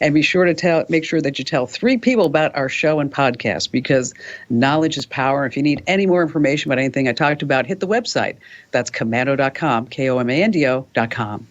And be sure to make sure that you tell 3 people about our show and podcast, because knowledge is power. If you need any more information about anything I talked about, hit the website. That's komando.com, komando.com.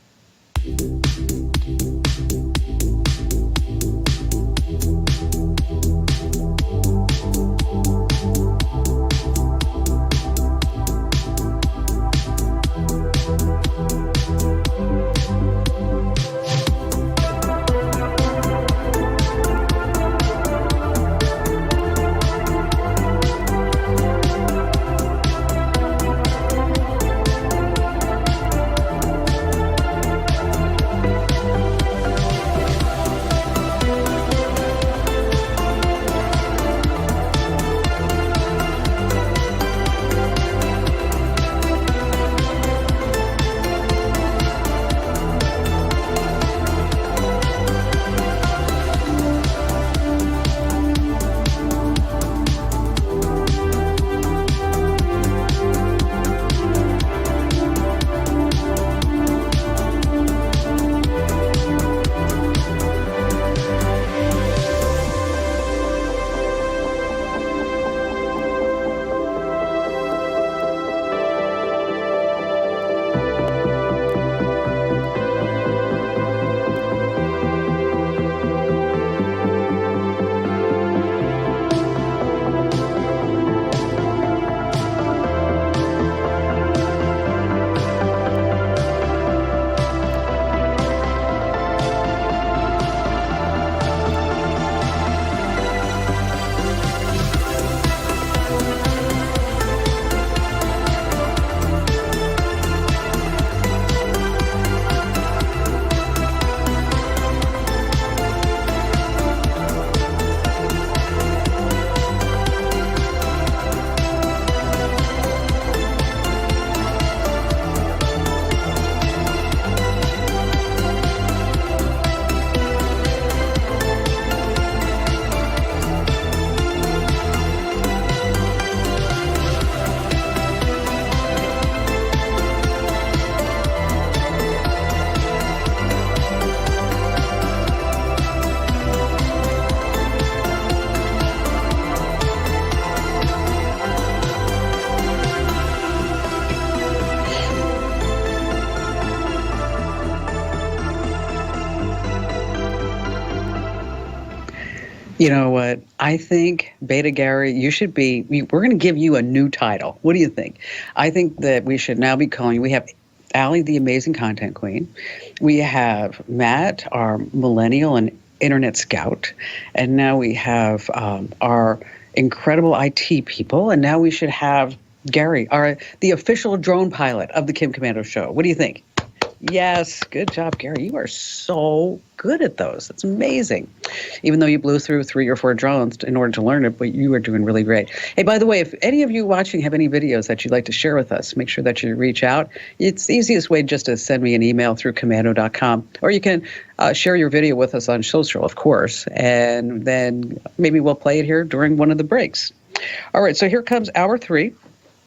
You know what? I think, Beta Gary, we're going to give you a new title. What do you think? I think that we should now be calling, we have Allie, the amazing content queen. We have Matt, our millennial and internet scout. And now we have our incredible IT people. And now we should have Gary, the official drone pilot of the Kim Komando Show. What do you think? Yes, good job, Gary. You are so good at those. That's amazing. Even though you blew through 3 or 4 drones in order to learn it, but you are doing really great. Hey, by the way, if any of you watching have any videos that you'd like to share with us, make sure that you reach out. It's the easiest way just to send me an email through komando.com, or you can share your video with us on social, of course, and then maybe we'll play it here during one of the breaks. All right, so here comes hour 3.